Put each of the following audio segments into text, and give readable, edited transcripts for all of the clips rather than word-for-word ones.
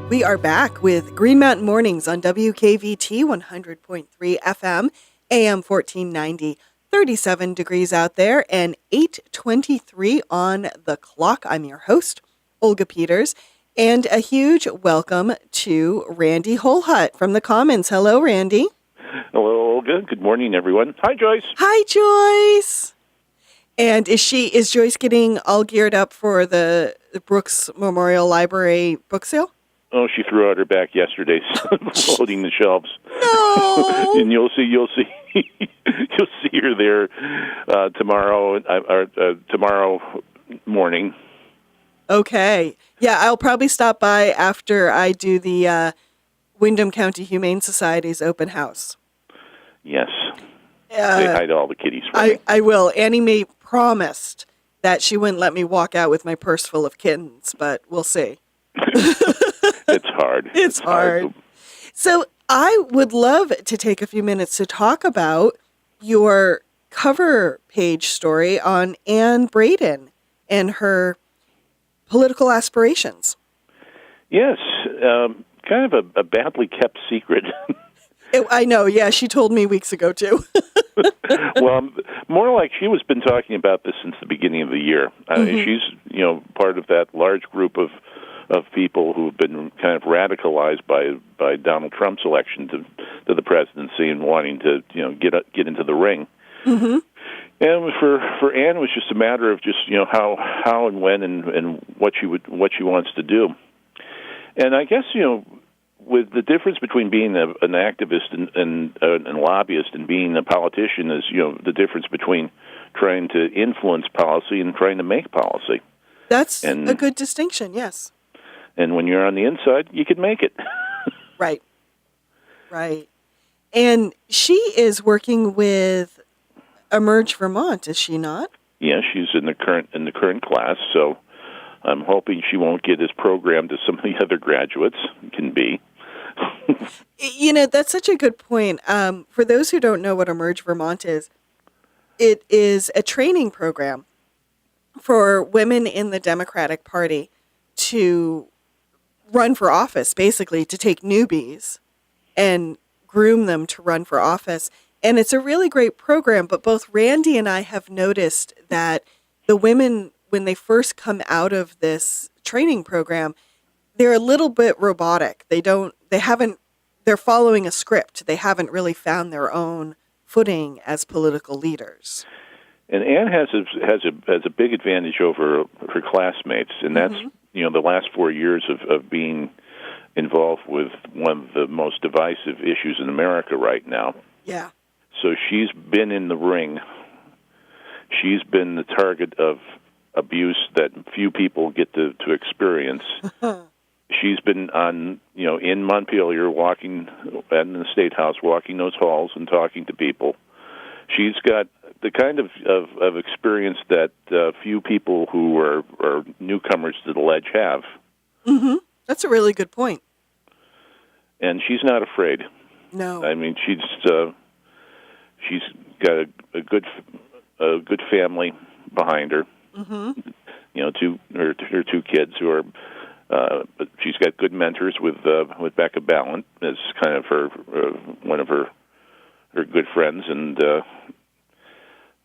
We are back with Green Mountain Mornings on WKVT 100.3 FM, AM 1490, 37 degrees out there, and 8:23 on the clock. I'm your host, Olga Peters, and a huge welcome to Randy Holhut from the Commons. Hello, Randy. Hello, Olga. Good morning, everyone. Hi, Joyce. Hi, Joyce. And is Joyce getting all geared up for the Brooks Memorial Library book sale? Oh, she threw out her back yesterday, loading the shelves. No. And you'll see her there tomorrow morning. Okay. Yeah, I'll probably stop by after I do the Windham County Humane Society's open house. Yes. Say hi to all the kitties for me. I will. Annie Mae promised that she wouldn't let me walk out with my purse full of kittens, but we'll see. It's hard. It's hard. So I would love to take a few minutes to talk about your cover page story on Ann Braden and her political aspirations. Yes, kind of a badly kept secret. I know, yeah, she told me weeks ago, too. Well, more like she was been talking about this since the beginning of the year. She's, part of that large group of people who've been kind of radicalized by Donald Trump's election to the presidency and wanting to, get into the ring. Mm-hmm. And for Ann, it was just a matter of just, how and when and what she wants to do. And I guess, with the difference between being an activist and lobbyist and being a politician is, the difference between trying to influence policy and trying to make policy. That's a good distinction, yes. And when you're on the inside, you can make it. Right. And she is working with Emerge Vermont, is she not? Yeah, she's in the current class, so I'm hoping she won't get as programmed as some of the other graduates can be. That's such a good point. For those who don't know what Emerge Vermont is, it is a training program for women in the Democratic Party to run for office, basically, to take newbies and groom them to run for office. And it's a really great program, but both Randy and I have noticed that the women, when they first come out of this training program, they're a little bit robotic. They're following a script. They haven't really found their own footing as political leaders. And Ann has a big advantage over her classmates, and that's the last 4 years of being involved with one of the most divisive issues in America right now. Yeah. So she's been in the ring. She's been the target of abuse that few people get to experience. She's been in Montpelier, walking in the State House, walking those halls and talking to people. She's got the kind of experience that few people who are newcomers to the ledge have. Mm-hmm. That's a really good point. And she's not afraid. No. I mean, she's got a good family behind her. Mm-hmm. Her two kids who are. But she's got good mentors with Becca Ballant as kind of her one of her good friends, and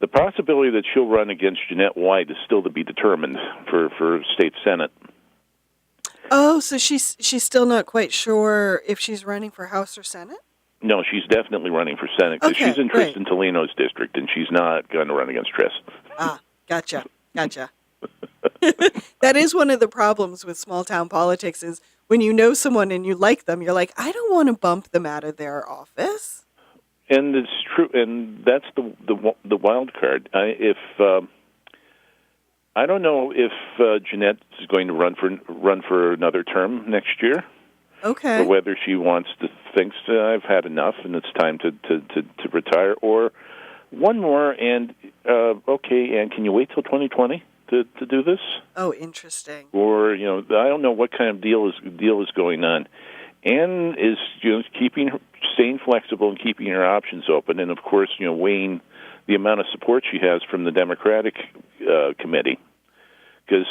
the possibility that she'll run against Jeanette White is still to be determined for state senate. Oh, so she's still not quite sure if she's running for House or Senate? No, she's definitely running for Senate because she's in Tristan Tolino's district, and she's not going to run against Tris. Ah, gotcha. That is one of the problems with small-town politics is when you know someone and you like them, you're like, I don't want to bump them out of their office. And it's true, and that's the wild card. I don't know if Jeanette is going to run for another term next year. Okay. Or whether she thinks I've had enough and it's time to retire, or one more and okay, and can you wait till 2020 to do this? Oh, interesting. Or I don't know what kind of deal is going on. Ann is staying flexible and keeping her options open, and of course weighing the amount of support she has from the Democratic committee. Because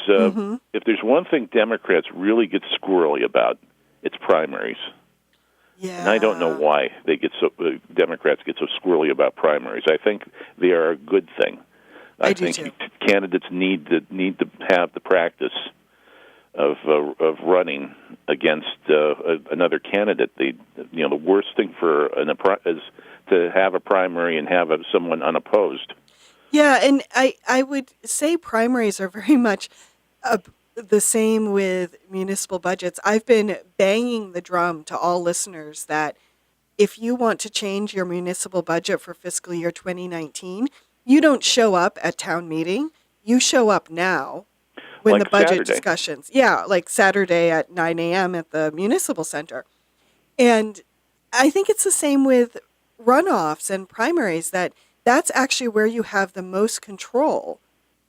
if there's one thing Democrats really get squirrely about, it's primaries. Yeah. And I don't know why Democrats get so squirrely about primaries. I think they are a good thing. I do think too. Candidates need to have the practice of running against another candidate. The worst thing for is to have a primary and have someone unopposed. Yeah, and I would say primaries are very much the same with municipal budgets. I've been banging the drum to all listeners that if you want to change your municipal budget for fiscal year 2019, you don't show up at town meeting. You show up now when Like the budget Saturday. discussions, yeah, like Saturday at 9 a.m. at the municipal center. And I think it's the same with runoffs and primaries, that's actually where you have the most control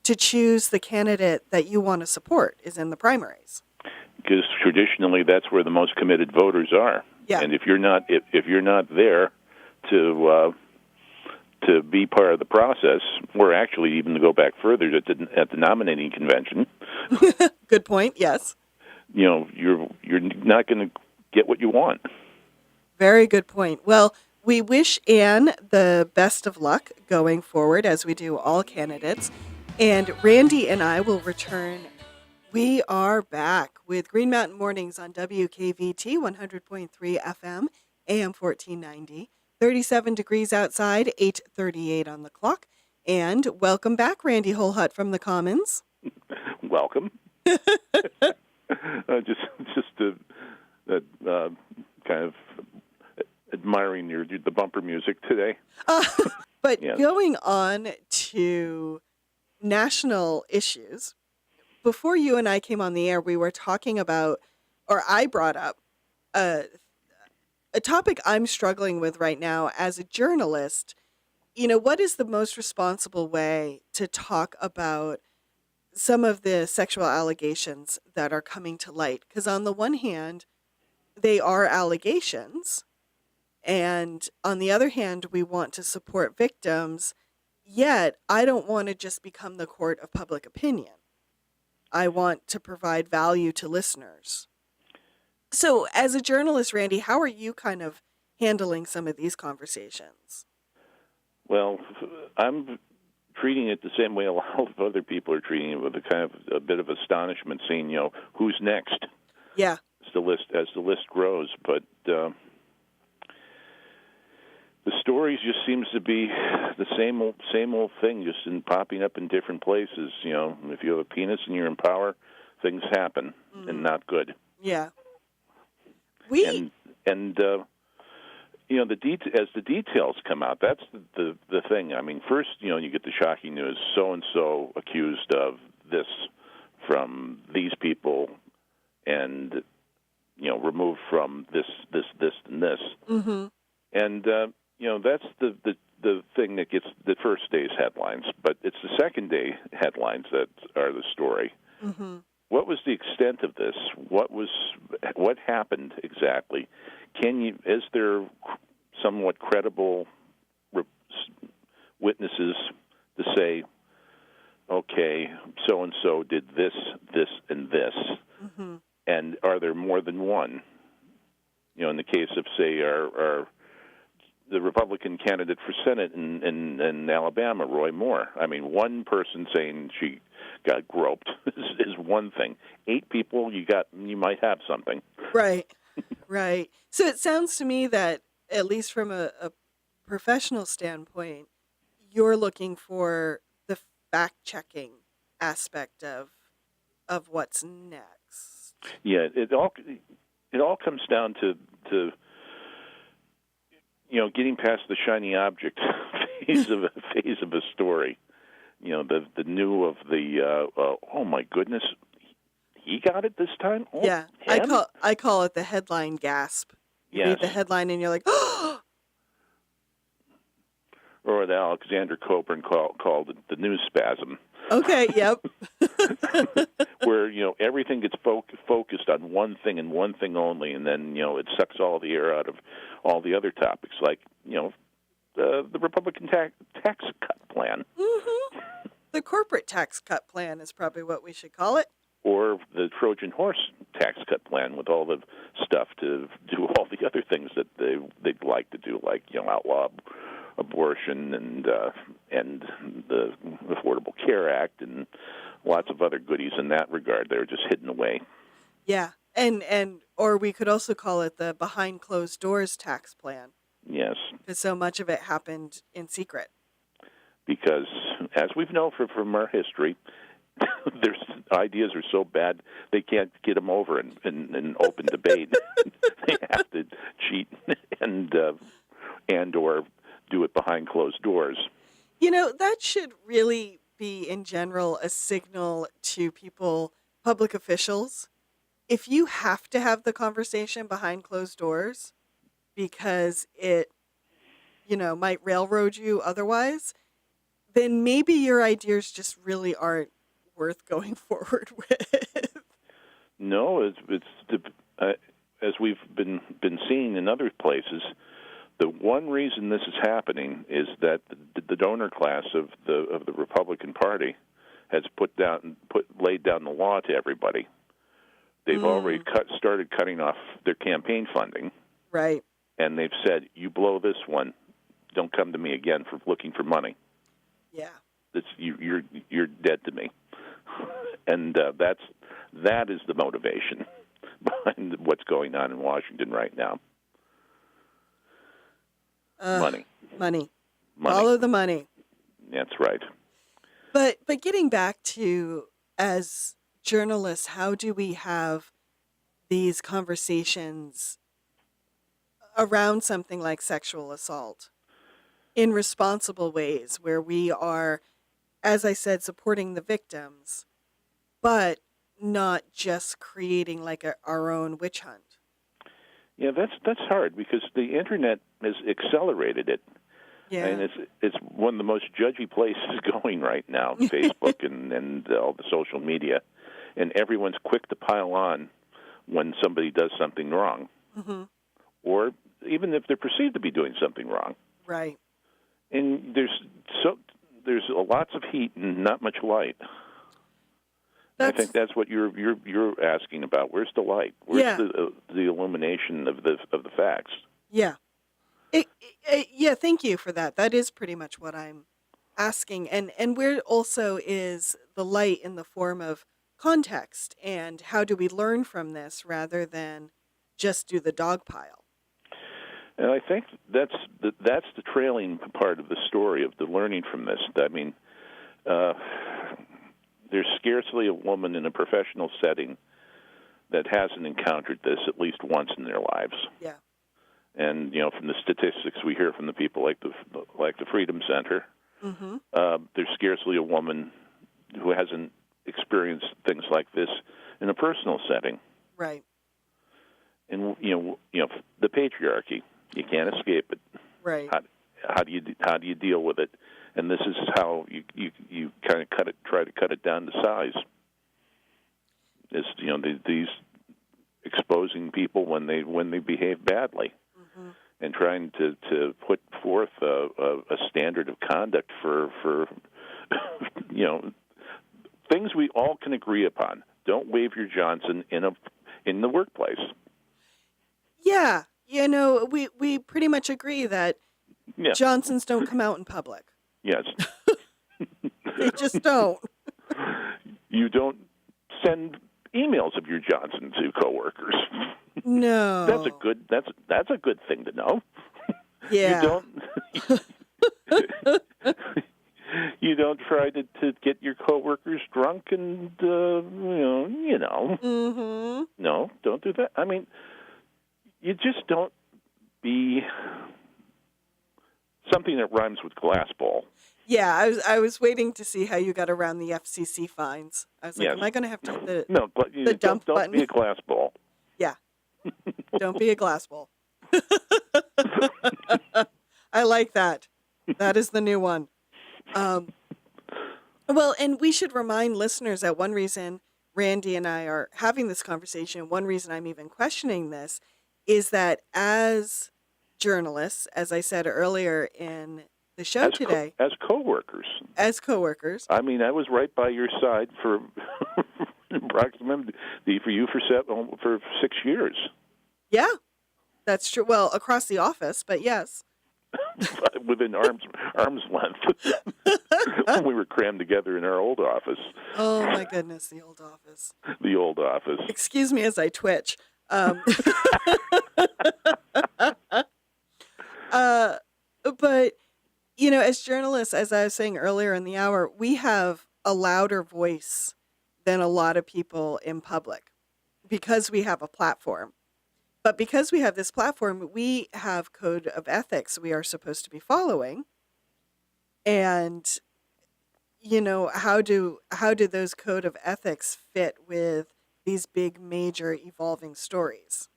to choose the candidate that you want to support is in the primaries. Because traditionally, that's where the most committed voters are. Yeah. And if you're not there to be part of the process, or actually even to go back further at the nominating convention, Good point. Yes. You're not going to get what you want. Very good point. Well, we wish Anne the best of luck going forward, as we do all candidates. And Randy and I will return. We are back with Green Mountain Mornings on WKVT 100.3 FM, AM 1490. 37 degrees outside, 8:38 on the clock. And welcome back, Randy Holhut from the Commons. Welcome. just kind of admiring the bumper music today. But Yes. Going on to national issues, before you and I came on the air, we were talking about, or I brought up, a topic I'm struggling with right now as a journalist. What is the most responsible way to talk about some of the sexual allegations that are coming to light? Because on the one hand, they are allegations. And on the other hand, we want to support victims. Yet, I don't want to just become the court of public opinion. I want to provide value to listeners. So, as a journalist, Randy, how are you kind of handling some of these conversations? Well, I'm treating it the same way a lot of other people are treating it, with a bit of astonishment, seeing who's next. Yeah. As the list grows, but the stories just seems to be the same old thing, just popping up in different places. If you have a penis and you're in power, things happen, and not good. Yeah. As the details come out, that's the thing. I mean, first, you get the shocking news: so and so accused of this from these people, and removed from this, and this. Mm-hmm. And that's the thing that gets the first day's headlines. But it's the second day headlines that are the story. Mm-hmm. What was the extent of this? What happened exactly? Is there somewhat credible witnesses to say, okay, so and so did this, and this, Mm-hmm. and are there more than one? In the case of, say, our the Republican candidate for Senate in Alabama, Roy Moore. I mean, one person saying she got groped is one thing. 8 people, you might have something. Right. Right. So it sounds to me that, at least from a professional standpoint, you're looking for the fact-checking aspect of what's next. Yeah, it all comes down to getting past the shiny object phase of a story. The new of the oh my goodness, he got it this time. Oh, Yeah, him? I call it the headline gasp. You Yes. read the headline and you're like, oh. Or that Alexander Coburn called it the news spasm. Okay, yep. Where everything gets focused on one thing and one thing only, and then it sucks all the air out of all the other topics, like the Republican tax cut plan. Mm-hmm. The corporate tax cut plan is probably what we should call it. or the Trojan horse tax cut plan with all the stuff to do all the other things that they'd like to do, like outlaw abortion and the Affordable Care Act and lots of other goodies in that regard. They're just hidden away. Yeah. And or we could also call it the behind closed doors tax plan. Yes. Because so much of it happened in secret. Because, as we've known from our history, their ideas are so bad they can't get them over in open debate. They have to cheat and or do it behind closed doors. That should really be, in general, a signal to people, public officials. If you have to have the conversation behind closed doors because it, might railroad you otherwise, then maybe your ideas just really aren't worth going forward with. No, as we've been seeing in other places, the one reason this is happening is that the donor class of the Republican Party has laid down the law to everybody. They've already started cutting off their campaign funding, right? And they've said, "You blow this one, don't come to me again for looking for money." Yeah, you're dead to me, and that is the motivation behind what's going on in Washington right now. Money. Follow the money. That's right. But getting back to, as journalists, how do we have these conversations around something like sexual assault in responsible ways where we are, as I said, supporting the victims, but not just creating like our own witch hunt? Yeah, that's hard because the internet has accelerated it. Yeah. And it's one of the most judgy places going right now, Facebook and all the social media. And everyone's quick to pile on when somebody does something wrong. Mm-hmm. Or even if they're perceived to be doing something wrong. Right. And there's lots of heat and not much light. I think that's what you're asking about. Where's the light? Where's the illumination of the facts? Yeah. Yeah, thank you for that. That is pretty much what I'm asking. And where also is the light in the form of context, and how do we learn from this rather than just do the dog pile? And I think that's the trailing part of the story of the learning from this. I mean, there's scarcely a woman in a professional setting that hasn't encountered this at least once in their lives. Yeah. And from the statistics we hear from the people like the Freedom Center, mm-hmm. There's scarcely a woman who hasn't experienced things like this in a personal setting. Right. And the patriarchy, you can't escape it. Right. How do you deal with it? And this is how you kind of try to cut it down to size. Is these exposing people when they behave badly, mm-hmm. and trying to put forth a standard of conduct for things we all can agree upon. Don't wave your Johnson in the workplace. Yeah, we pretty much agree that Johnsons don't come out in public. Yes. They just don't. You don't send emails of your Johnson to coworkers. No. That's a good thing to know. Yeah. You don't try to get your coworkers drunk and Mm-hmm. No, don't do that. I mean, you just don't be something that rhymes with glass ball. Yeah, I was waiting to see how you got around the FCC fines. I was like, Am I going to have to hit the dump button? Don't be a glass ball. Yeah. Don't be a glass ball. I like that. That is the new one. Well, and we should remind listeners that one reason Randy and I are having this conversation, one reason I'm even questioning this, is that as journalists, as I said earlier in the show today, as coworkers. As coworkers. I mean, I was right by your side for proximity for you for 6 years. Yeah, that's true. Well, across the office, but yes. Within arm's length. When we were crammed together in our old office. Oh my goodness, the old office. The old office. Excuse me as I twitch. But as journalists, as I was saying earlier in the hour, we have a louder voice than a lot of people in public because we have a platform. But because we have this platform, we have code of ethics we are supposed to be following. And how do those code of ethics fit with these big major evolving stories?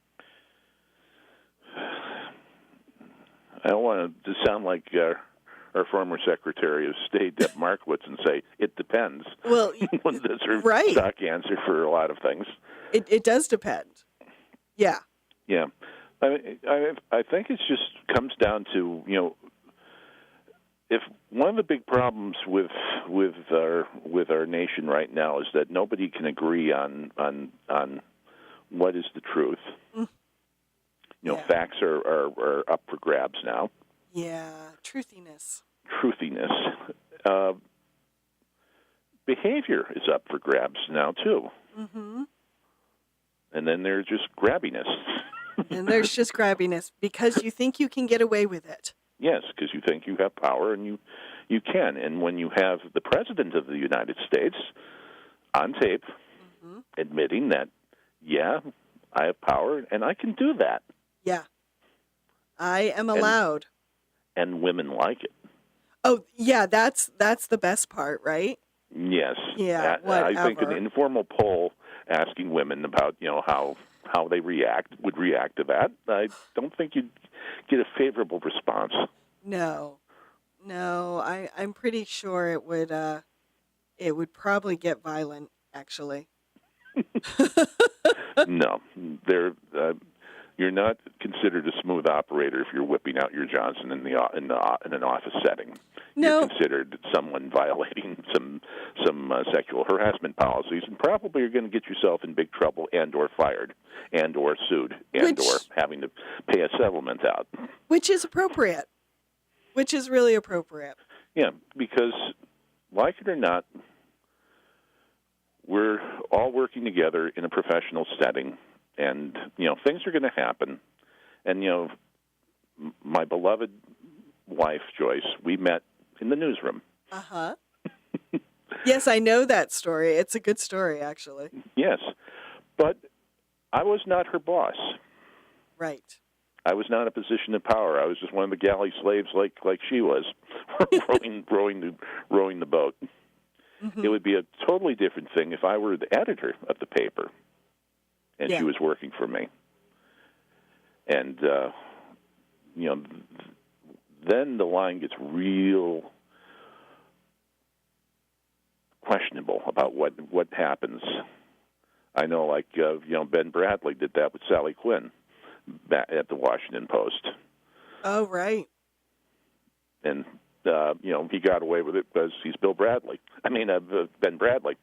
I don't want to sound like our former Secretary of State, Deb Markowitz, and say it depends. Well, That's her right. stock answer for a lot of things. It does depend. Yeah. Yeah, I think it just comes down to if one of the big problems with our nation right now is that nobody can agree on what is the truth. Yeah. Facts are up for grabs now. Yeah, truthiness. Behavior is up for grabs now too. Mm-hmm. And then there's just grabbiness. And there's just grabbiness because you think you can get away with it. Yes, because you think you have power and you can. And when you have the President of the United States on tape admitting that, yeah, I have power and I can do that. Yeah. I am allowed. And women like it. Oh, yeah, that's the best part, right? Yes. Yeah, I think an whatever. informal poll asking women about, how they would react to that, I don't think you'd get a favorable response. No, I'm pretty sure it would probably get violent, actually. No, you're not considered a smooth operator if you're whipping out your Johnson in an office setting. No. You're considered someone violating some sexual harassment policies, and probably you're going to get yourself in big trouble and/or fired, and/or sued, and/or having to pay a settlement out. Which is appropriate. Which is really appropriate. Yeah, because like it or not, we're all working together in a professional setting, and things are going to happen. And my beloved wife Joyce, we met in the newsroom. Uh-huh. Yes, I know that story. It's a good story, actually. Yes, but I was not her boss. Right. I was not in a position of power. I was just one of the galley slaves, like she was, rowing the boat. Mm-hmm. It would be a totally different thing if I were the editor of the paper, and she was working for me. And then the line gets real questionable about what happens. I know, like Ben Bradley did that with Sally Quinn at the Washington Post. Oh, right. And he got away with it because he's Bill Bradley. Ben Bradley.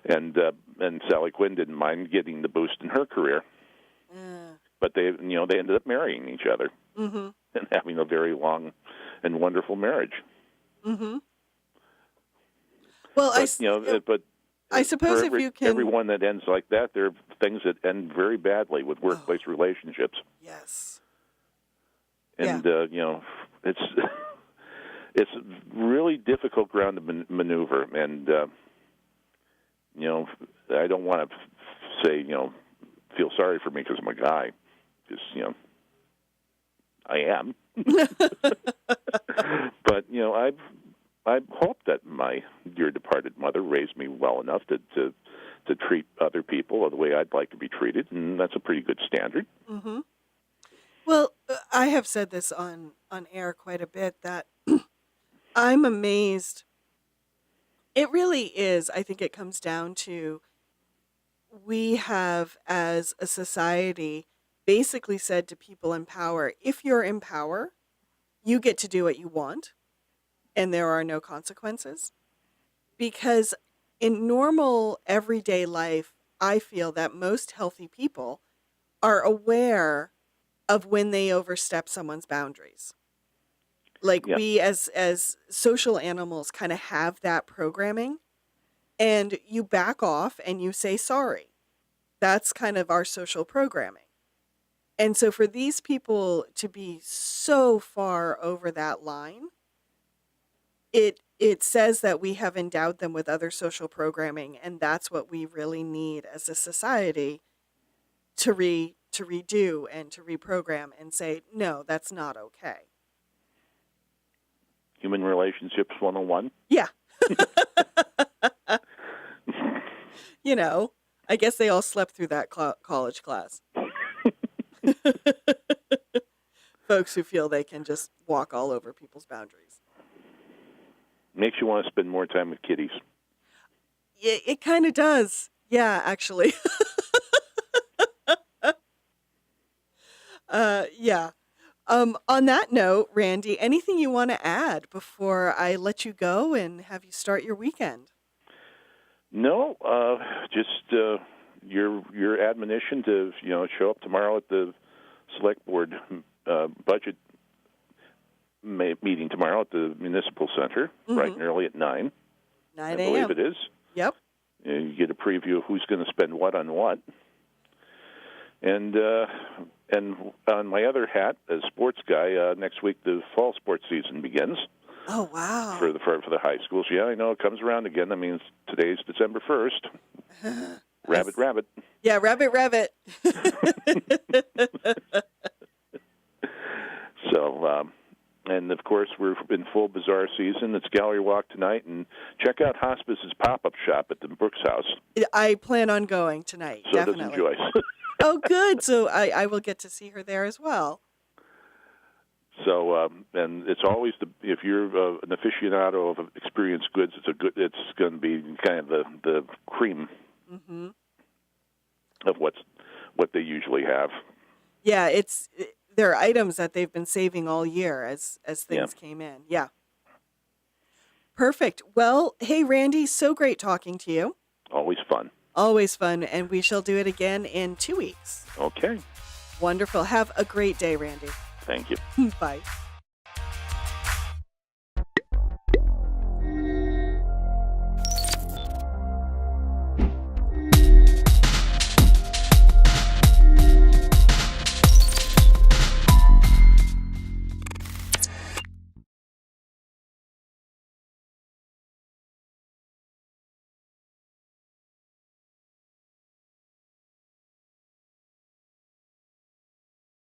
And Sally Quinn didn't mind getting the boost in her career. But they ended up marrying each other and having a very long and wonderful marriage. Mm-hmm. Well, but I suppose if you can, everyone that ends like that, there are things that end very badly with workplace relationships. Yes. And it's really difficult ground to maneuver, and I don't want to say feel sorry for me because I'm a guy, because I am. But I hope that my dear departed mother raised me well enough to treat other people the way I'd like to be treated, and that's a pretty good standard. Mm-hmm. Well, I have said this on air quite a bit, that I'm amazed. It really is. I think it comes down to, we have, as a society, basically said to people in power, if you're in power, you get to do what you want, and there are no consequences. Because in normal everyday life, I feel that most healthy people are aware of when they overstep someone's boundaries. Like Yeah. we as social animals kind of have that programming, and you back off and you say sorry. That's kind of our social programming. And so for these people to be so far over that line, it says that we have endowed them with other social programming, and that's what we really need as a society to redo and to reprogram and say, no, that's not okay. Human relationships 101. Yeah. You know, I guess they all slept through that college class. Folks who feel they can just walk all over people's boundaries. Makes you want to spend more time with kitties. It kind of does. Yeah, actually. Yeah. On that note, Randy, anything you want to add before I let you go and have you start your weekend? No, just your admonition to show up tomorrow at the select board budget meeting tomorrow at the municipal center, bright and early at 9. 9 I a.m. believe it is. Yep. And you get a preview of who's going to spend what on what. And on my other hat, as sports guy, next week the fall sports season begins. Oh, wow. For the high schools. Yeah, I know it comes around again. That means today's December 1st. Rabbit. Yeah, rabbit. So, and of course, we're in full bazaar season. It's Gallery Walk tonight, and check out Hospice's pop-up shop at the Brooks House. I plan on going tonight, So definitely. does Joyce. Oh, good. So I will get to see her there as well. So, and it's always if you're an aficionado of experienced goods, it's going to be kind of the cream of what they usually have. Yeah, there are items that they've been saving all year as things came in. Yeah. Perfect. Well, hey, Randy, so great talking to you. Always fun. Always fun, and we shall do it again in 2 weeks. Okay. Wonderful. Have a great day, Randy. Thank you. Bye.